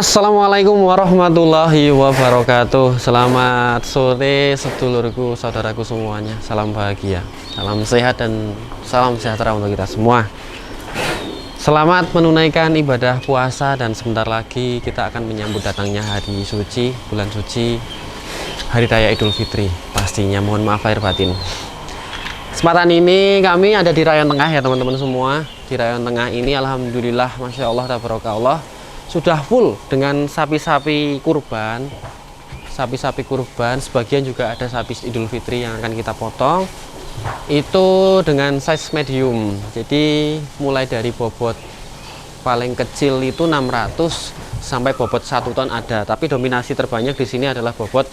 Assalamualaikum warahmatullahi wabarakatuh. Selamat sore sedulurku, saudaraku semuanya. Salam bahagia, salam sehat dan salam sejahtera untuk kita semua. Selamat menunaikan ibadah puasa dan sebentar lagi kita akan menyambut datangnya hari suci, bulan suci, hari raya Idul Fitri. Pastinya mohon maaf lahir batin. Kesempatan ini kami ada di Rayon Tengah ya teman-teman semua. Di Rayon Tengah ini alhamdulillah, masya Allah, tabarakallah, sudah full dengan sapi-sapi kurban. Sapi-sapi kurban, sebagian juga ada sapi Idul Fitri yang akan kita potong. Itu dengan size medium. Jadi mulai dari bobot paling kecil itu 600 sampai bobot 1 ton ada. Tapi dominasi terbanyak di sini adalah bobot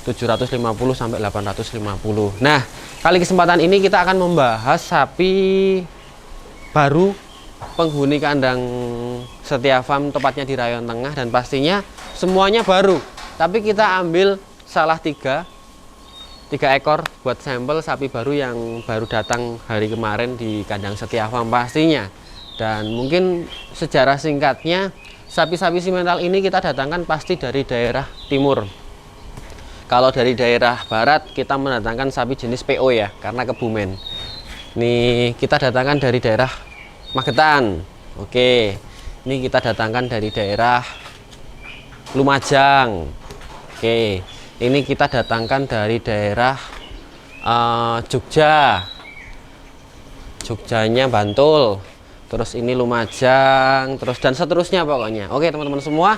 750 sampai 850. Nah, kali kesempatan ini kita akan membahas sapi baru penghuni kandang Setia Farm, tepatnya di Rayon Tengah, dan pastinya semuanya baru. Tapi kita ambil salah tiga ekor buat sampel sapi baru yang baru datang hari kemarin di kandang Setia Farm pastinya. Dan mungkin sejarah singkatnya, sapi-sapi simental ini kita datangkan pasti dari daerah timur. Kalau dari daerah barat kita mendatangkan sapi jenis PO ya, karena Kebumen. Nih kita datangkan dari daerah Magetan. Oke, ini kita datangkan dari daerah Lumajang. Oke, ini kita datangkan dari daerah Jogja. Jogjanya Bantul. Terus ini Lumajang, terus dan seterusnya pokoknya. Oke, teman-teman semua.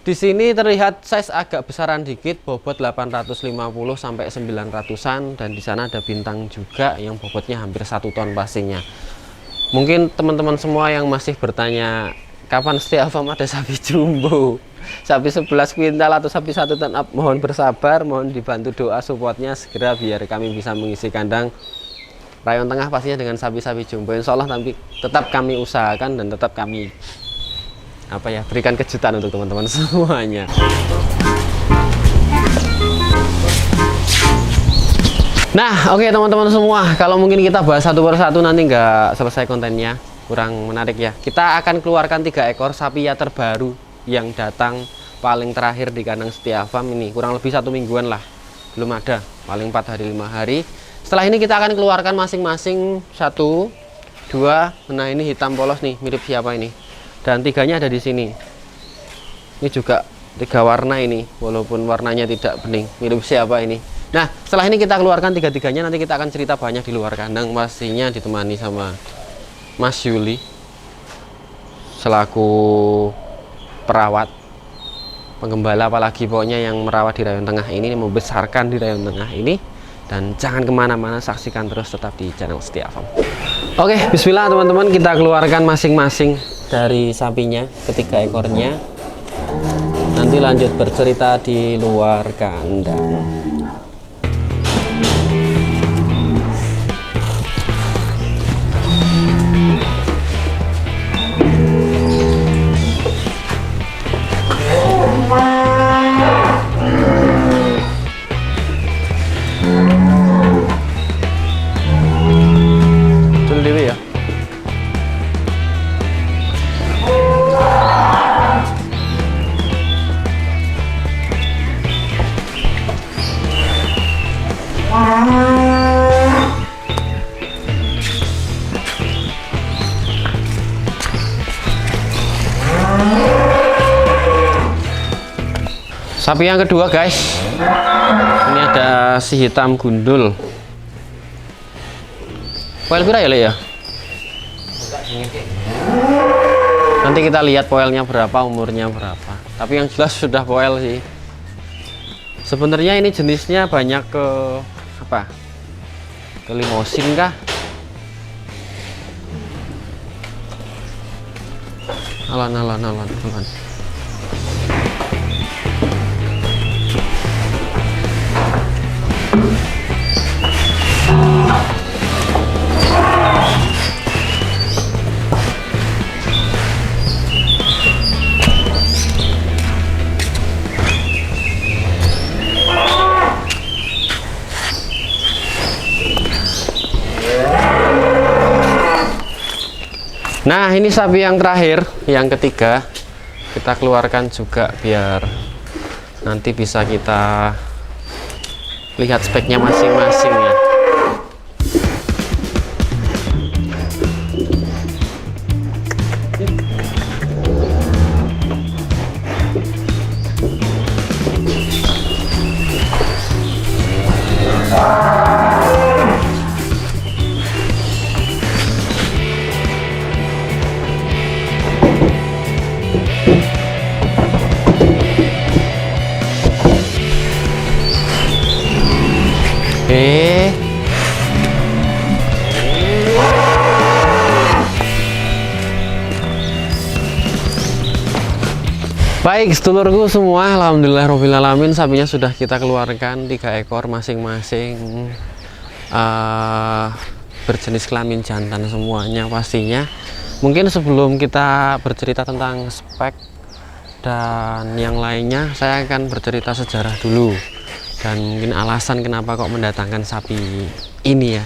Di sini terlihat size agak besaran dikit, bobot 850 sampai 900-an, dan di sana ada bintang juga yang bobotnya hampir 1 ton pastinya. Mungkin teman-teman semua yang masih bertanya kapan Setia Farm ada sapi jumbo, sapi 11 kuintal atau sapi 1 ton up, mohon bersabar, mohon dibantu doa supportnya segera biar kami bisa mengisi kandang Rayon Tengah pastinya dengan sapi-sapi jumbo. Insya Allah tapi tetap kami usahakan dan tetap kami berikan kejutan untuk teman-teman semuanya. Nah, oke teman-teman semua, kalau mungkin kita bahas satu persatu nanti nggak selesai kontennya, kurang menarik ya. Kita akan keluarkan 3 ekor sapi ya terbaru yang datang paling terakhir di kandang Setia Farm ini, kurang lebih 1 mingguan lah, belum ada, paling 4 hari 5 hari. Setelah ini kita akan keluarkan masing-masing 1, 2. Nah ini hitam polos nih, mirip siapa ini? Dan 3-nya ada di sini. Ini juga 3 warna ini, walaupun warnanya tidak bening, mirip siapa ini? Nah, setelah ini kita keluarkan 3-tiganya, nanti kita akan cerita banyak di luar kandang, pastinya ditemani sama Mas Yuli selaku perawat, penggembala, apalagi pokoknya yang merawat di Rayon Tengah ini, membesarkan di Rayon Tengah ini. Dan jangan kemana-mana, saksikan terus tetap di channel Setia Farm. Oke, bismillah teman-teman, kita keluarkan masing-masing dari sapinya, 3 ekornya. Nanti lanjut bercerita di luar kandang. Sapi yang kedua guys, ini ada si hitam gundul. Poel pira ya Le ya? Nanti kita lihat poelnya berapa, umurnya berapa. Tapi yang jelas sudah poel sih. Sebenarnya ini jenisnya banyak ke apa? Ke limosin kah? Alan. Nah, ini sapi yang terakhir, yang ketiga. kita keluarkan juga biar nanti bisa kita lihat speknya masing-masing ya. Baik sedulurku semua, alhamdulillahirobbilalamin, sapinya sudah kita keluarkan 3 ekor masing-masing, berjenis kelamin jantan semuanya pastinya. Mungkin sebelum kita bercerita tentang spek dan yang lainnya, saya akan bercerita sejarah dulu dan mungkin alasan kenapa kok mendatangkan sapi ini ya.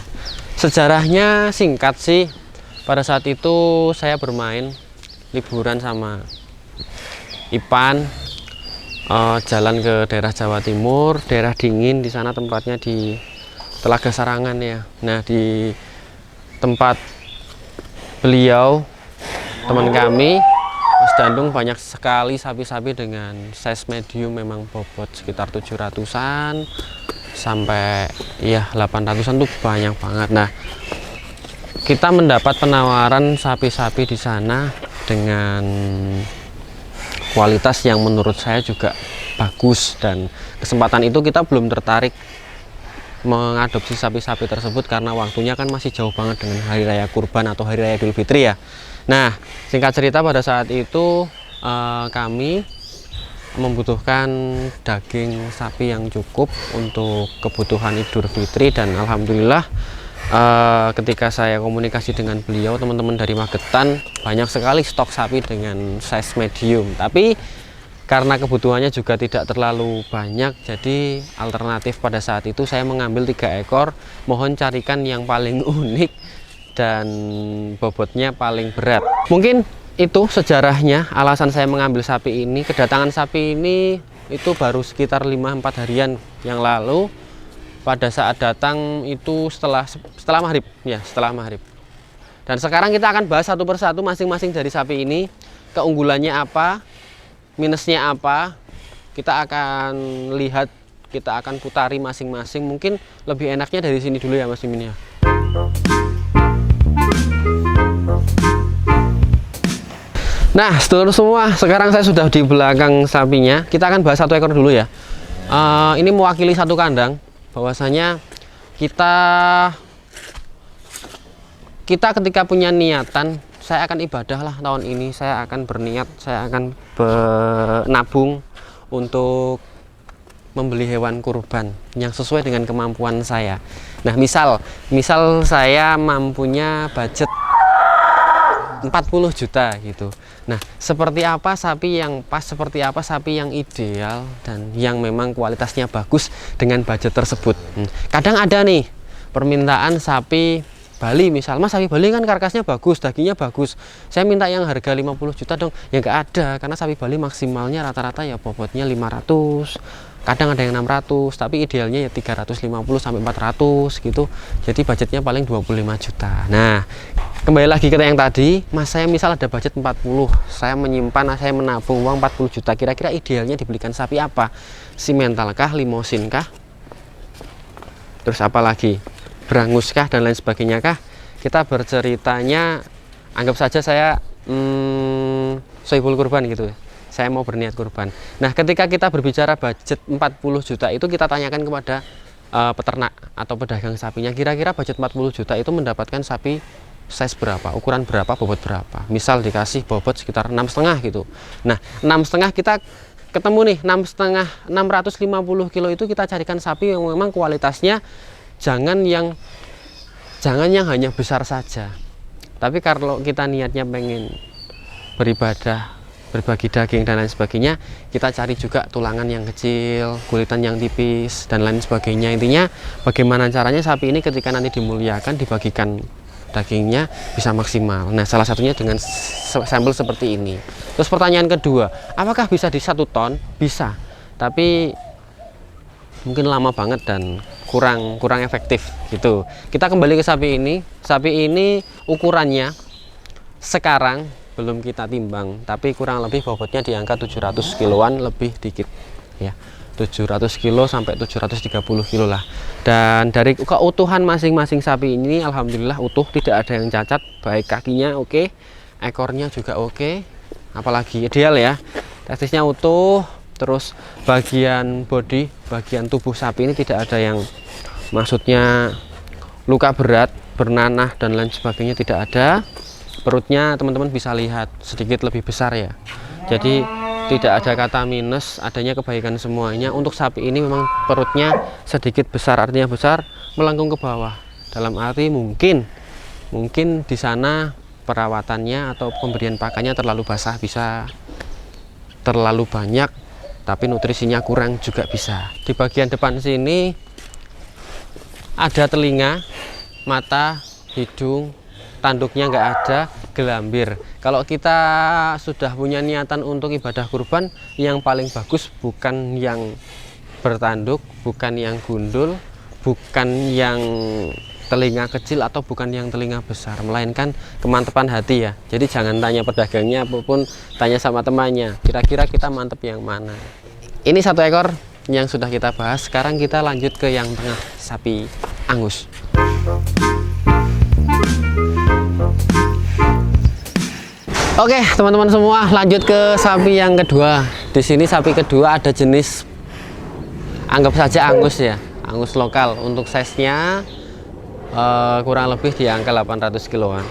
Sejarahnya singkat sih, pada saat itu saya bermain liburan sama Ipan, jalan ke daerah Jawa Timur, daerah dingin. Di sana tempatnya di Telaga Sarangan ya. Nah, di tempat beliau, teman kami Mas Dandung, banyak sekali sapi-sapi dengan size medium, memang bobot sekitar 700-an sampai ya 800-an tuh banyak banget. Nah, kita mendapat penawaran sapi-sapi di sana dengan kualitas yang menurut saya juga bagus, dan kesempatan itu kita belum tertarik mengadopsi sapi-sapi tersebut karena waktunya kan masih jauh banget dengan hari raya kurban atau hari raya Idul Fitri ya. Nah, singkat cerita pada saat itu kami membutuhkan daging sapi yang cukup untuk kebutuhan Idul Fitri, dan alhamdulillah ketika saya komunikasi dengan beliau, teman-teman dari Magetan banyak sekali stok sapi dengan size medium, tapi karena kebutuhannya juga tidak terlalu banyak, jadi alternatif pada saat itu saya mengambil 3 ekor. Mohon carikan yang paling unik dan bobotnya paling berat. Mungkin itu sejarahnya, alasan saya mengambil sapi ini. Kedatangan sapi ini itu baru sekitar 5-4 harian yang lalu. Pada saat datang itu setelah maghrib ya, setelah maghrib. Dan sekarang kita akan bahas satu persatu masing-masing dari sapi ini, keunggulannya apa, minusnya apa. Kita akan lihat, kita akan putari masing-masing. Mungkin lebih enaknya dari sini dulu ya Mas Mimin ya. Nah sedulur semua, sekarang saya sudah di belakang sapinya. Kita akan bahas 1 ekor dulu ya. Ini mewakili 1 kandang. Bahwasanya kita ketika punya niatan, saya akan ibadah lah tahun ini, saya akan berniat, saya akan menabung untuk membeli hewan kurban yang sesuai dengan kemampuan saya. Nah, misal saya mampunya budget 40 juta gitu. Nah, seperti apa sapi yang pas, seperti apa sapi yang ideal dan yang memang kualitasnya bagus dengan budget tersebut. Kadang ada nih permintaan sapi Bali, misal, Mas sapi Bali kan karkasnya bagus, dagingnya bagus, saya minta yang harga 50 juta dong. Ya nggak ada, karena sapi Bali maksimalnya rata-rata ya bobotnya 500, kadang ada yang 600, tapi idealnya ya 350 sampai 400 gitu. Jadi budgetnya paling 25 juta. Nah, kembali lagi ke yang tadi, Mas saya misal ada budget 40, saya menyimpan, saya menabung uang 40 juta. Kira-kira idealnya dibelikan sapi apa? Simental kah, limosin kah? Terus apa lagi? Brangus kah dan lain sebagainya kah? Kita berceritanya, anggap saja saya sohibul kurban gitu. Saya mau berniat kurban. Nah, ketika kita berbicara budget 40 juta itu kita tanyakan kepada peternak atau pedagang sapinya, kira-kira budget 40 juta itu mendapatkan sapi size berapa, ukuran berapa, bobot berapa. Misal dikasih bobot sekitar 6,5 gitu. Nah, 6,5 kita ketemu nih 6,5, 650 kilo itu kita carikan sapi yang memang kualitasnya jangan yang hanya besar saja. Tapi kalau kita niatnya pengen beribadah, berbagi daging dan lain sebagainya, kita cari juga tulangan yang kecil, kulitan yang tipis dan lain sebagainya. Intinya bagaimana caranya sapi ini ketika nanti dimuliakan, dibagikan dagingnya bisa maksimal. Nah, salah satunya dengan sampel seperti ini. Terus pertanyaan kedua, apakah bisa di 1 ton? Bisa, tapi mungkin lama banget dan kurang efektif gitu. Kita kembali ke sapi ini. Sapi ini ukurannya sekarang belum kita timbang, tapi kurang lebih bobotnya di angka 700 kiloan lebih dikit ya. 700 kilo sampai 730 kilo lah. Dan dari keutuhan masing-masing sapi ini alhamdulillah utuh, tidak ada yang cacat, baik kakinya oke, ekornya juga oke, apalagi ideal ya. Testisnya utuh, terus bagian body, bagian tubuh sapi ini tidak ada yang maksudnya luka berat, bernanah dan lain sebagainya, tidak ada. Perutnya teman-teman bisa lihat sedikit lebih besar ya, jadi tidak ada kata minus, adanya kebaikan semuanya. Untuk sapi ini memang perutnya sedikit besar, artinya besar melengkung ke bawah, dalam arti mungkin di sana perawatannya atau pemberian pakannya terlalu basah, bisa terlalu banyak tapi nutrisinya kurang juga bisa. Di bagian depan sini ada telinga, mata, hidung, tanduknya nggak ada, gelambir. Kalau kita sudah punya niatan untuk ibadah kurban, yang paling bagus bukan yang bertanduk, bukan yang gundul, bukan yang telinga kecil atau bukan yang telinga besar, melainkan kemantepan hati ya. Jadi jangan tanya pedagangnya apapun, tanya sama temannya, kira-kira kita mantep yang mana. Ini 1 ekor yang sudah kita bahas. Sekarang kita lanjut ke yang tengah, sapi Angus. Oke teman-teman semua, lanjut ke sapi yang kedua. Di sini sapi kedua ada jenis, anggap saja Angus ya, Angus lokal. Untuk size-nya kurang lebih di angka 800 kiloan,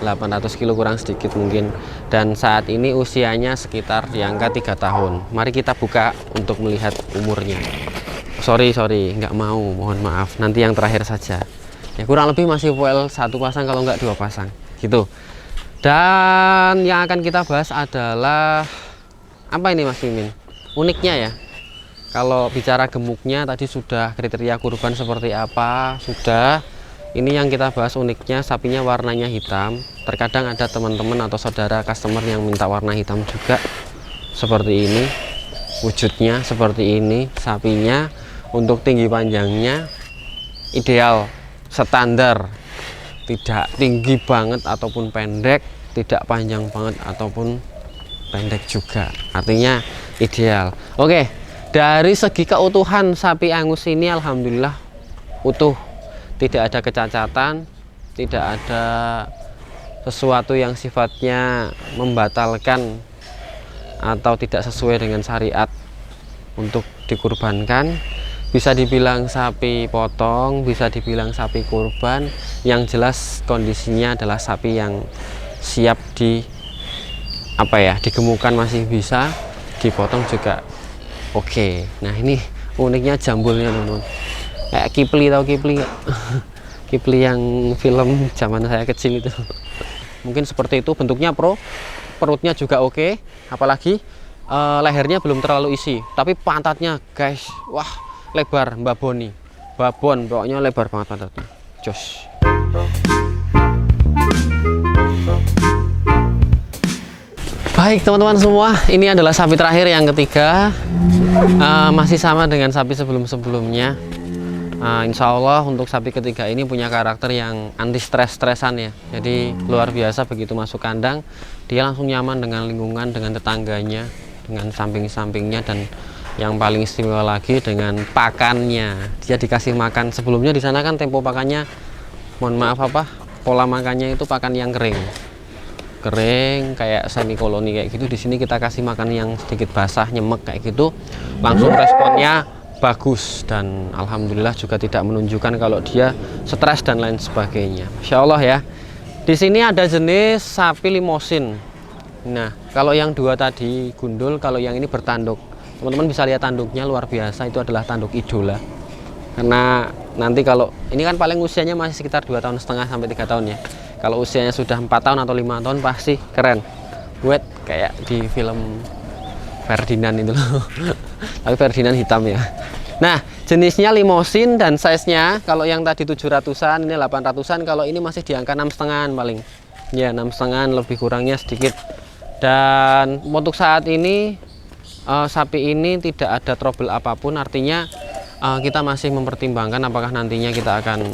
800 kilo kurang sedikit mungkin. Dan saat ini usianya sekitar di angka 3 tahun. Mari kita buka untuk melihat umurnya. Sorry nggak mau, mohon maaf, nanti yang terakhir saja ya. Kurang lebih masih full 1 pasang kalau nggak 2 pasang gitu. Dan yang akan kita bahas adalah apa ini Mas Mimin? Uniknya ya. Kalau bicara gemuknya tadi sudah, kriteria kurban seperti apa sudah. Ini yang kita bahas uniknya, sapinya warnanya hitam. Terkadang ada teman-teman atau saudara customer yang minta warna hitam juga. Seperti ini wujudnya, seperti ini sapinya. Untuk tinggi panjangnya ideal, standar, tidak tinggi banget ataupun pendek, tidak panjang banget ataupun pendek juga, artinya ideal. Oke, dari segi keutuhan sapi Angus ini alhamdulillah utuh, tidak ada kecacatan, tidak ada sesuatu yang sifatnya membatalkan atau tidak sesuai dengan syariat untuk dikurbankan. Bisa dibilang sapi potong, bisa dibilang sapi kurban. Yang jelas kondisinya adalah sapi yang siap digemukan, masih bisa dipotong juga oke. Nah ini uniknya jambulnya teman-teman, kayak Kipli, tahu Kipli nggak? Kipli yang film zaman saya kecil itu. Mungkin seperti itu bentuknya, perutnya juga oke, apalagi lehernya belum terlalu isi, tapi pantatnya guys, wah lebar, babon, pokoknya lebar banget pantatnya, jos. Baik teman-teman semua, ini adalah sapi terakhir yang ketiga. Masih sama dengan sapi sebelum-sebelumnya. Insya Allah untuk sapi ketiga ini punya karakter yang anti stres-stresan ya. Jadi luar biasa, begitu masuk kandang dia langsung nyaman dengan lingkungan, dengan tetangganya, dengan samping-sampingnya, dan yang paling istimewa lagi dengan pakannya. Dia dikasih makan sebelumnya, di sana kan tempo pakannya, mohon maaf pola makannya itu pakan yang kering kayak semi koloni kayak gitu. Di sini kita kasih makan yang sedikit basah, nyemek kayak gitu, langsung responnya bagus, dan alhamdulillah juga tidak menunjukkan kalau dia stres dan lain sebagainya. Masya Allah ya. Di sini ada jenis sapi limosin. Nah kalau yang 2 tadi gundul, kalau yang ini bertanduk. Teman-teman bisa lihat tanduknya luar biasa, itu adalah tanduk idola. Karena nanti kalau ini kan paling usianya masih sekitar 2,5 tahun sampai 3 tahun ya. Kalau usianya sudah 4 tahun atau 5 tahun pasti keren, buat kayak di film Ferdinand itu loh. Tapi Ferdinand hitam ya. Nah, jenisnya limosin dan size-nya kalau yang tadi 700-an, ini 800-an, kalau ini masih di angka 6,5 paling. Ya, 6,5 lebih kurangnya sedikit. Dan untuk saat ini sapi ini tidak ada trouble apapun, artinya kita masih mempertimbangkan apakah nantinya kita akan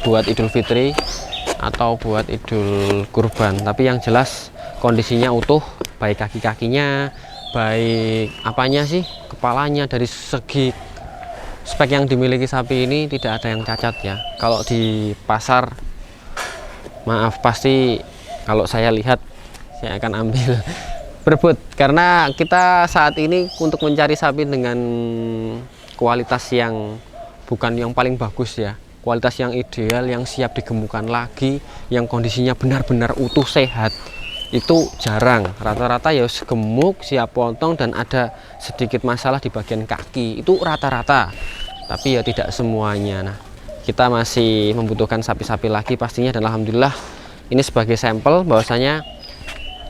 buat Idul Fitri atau buat Idul Kurban. Tapi yang jelas kondisinya utuh, baik kaki-kakinya, baik apanya sih, kepalanya. Dari segi spek yang dimiliki sapi ini tidak ada yang cacat ya. Kalau di pasar, maaf, pasti kalau saya lihat saya akan ambil berebut, karena kita saat ini untuk mencari sapi dengan kualitas yang bukan yang paling bagus ya, kualitas yang ideal, yang siap digemukkan lagi, yang kondisinya benar-benar utuh sehat, itu jarang. Rata-rata ya gemuk, siap potong, dan ada sedikit masalah di bagian kaki, itu rata-rata, tapi ya tidak semuanya. Nah, kita masih membutuhkan sapi-sapi lagi pastinya, dan alhamdulillah ini sebagai sampel bahwasanya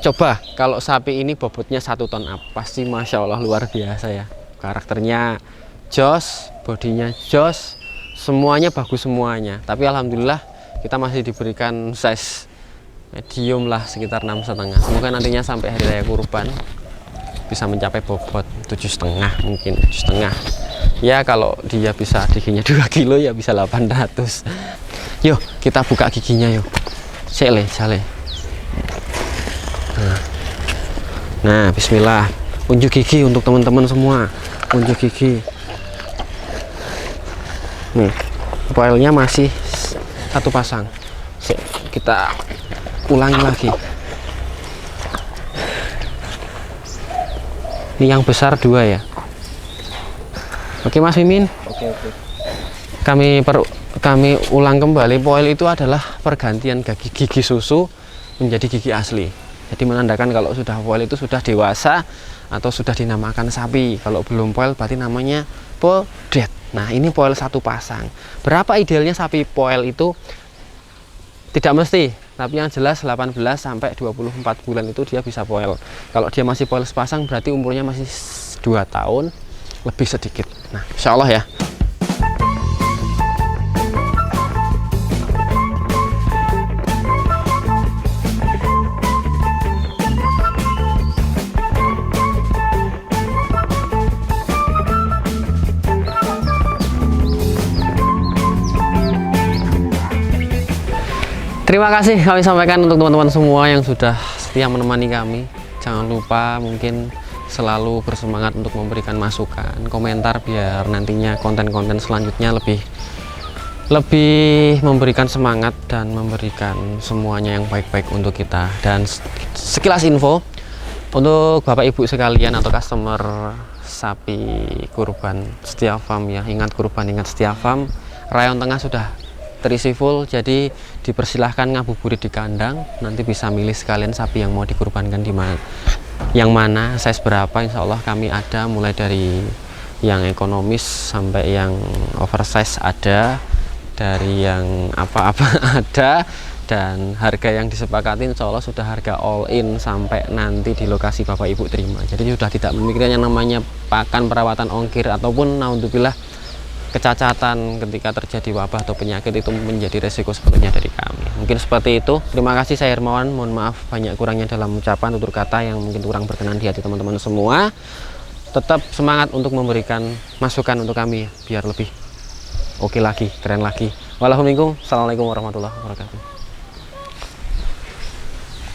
coba kalau sapi ini bobotnya 1 ton up, pasti masya Allah luar biasa ya. Karakternya jos, bodinya jos, semuanya bagus semuanya. Tapi alhamdulillah kita masih diberikan size medium lah, sekitar 6,5. Semoga nantinya sampai hari raya kurban bisa mencapai bobot 7,5, mungkin 7,5 ya. Kalau dia bisa giginya 2 kilo ya bisa 800. Yuk kita buka giginya yuk. Sele. Nah, bismillah. Unjuk gigi untuk teman-teman semua. Unjuk gigi. Nih, foilnya masih 1 pasang. Kita ulangi lagi. Ini yang besar 2 ya. Oke Mas Mimin. Oke. Kami ulang kembali, foil itu adalah pergantian gigi susu menjadi gigi asli. Jadi menandakan kalau sudah foil itu sudah dewasa atau sudah dinamakan sapi. Kalau belum foil berarti namanya podet. Nah, ini foil 1 pasang. Berapa idealnya sapi foil itu? Tidak mesti, tapi yang jelas 18 sampai 24 bulan itu dia bisa foil. Kalau dia masih foil sepasang berarti umurnya masih 2 tahun lebih sedikit. Nah, insya Allah ya. Terima kasih kami sampaikan untuk teman-teman semua yang sudah setia menemani kami. Jangan lupa mungkin selalu bersemangat untuk memberikan masukan, komentar, biar nantinya konten-konten selanjutnya lebih memberikan semangat dan memberikan semuanya yang baik-baik untuk kita. Dan sekilas info untuk Bapak Ibu sekalian atau customer sapi kurban Setia Farm ya, ingat kurban, ingat Setia Farm. Rayon tengah sudah terisi full, jadi dipersilahkan ngabuburit di kandang. Nanti bisa milih sekalian sapi yang mau dikurbankan di mana, yang mana, size berapa. Insya Allah kami ada mulai dari yang ekonomis sampai yang oversize ada, dari yang apa-apa ada, dan harga yang disepakati insya Allah sudah harga all in sampai nanti di lokasi Bapak Ibu terima. Jadi sudah tidak memikirkan yang namanya pakan, perawatan, ongkir, ataupun naudzubillah kecacatan ketika terjadi wabah atau penyakit itu menjadi resiko sepenuhnya dari kami. Mungkin seperti itu. Terima kasih, saya Hermawan. Mohon maaf banyak kurangnya dalam ucapan, tutur kata yang mungkin kurang berkenan di hati teman-teman semua. Tetap semangat untuk memberikan masukan untuk kami biar lebih oke lagi, keren lagi. Wassalamualaikum warahmatullahi wabarakatuh.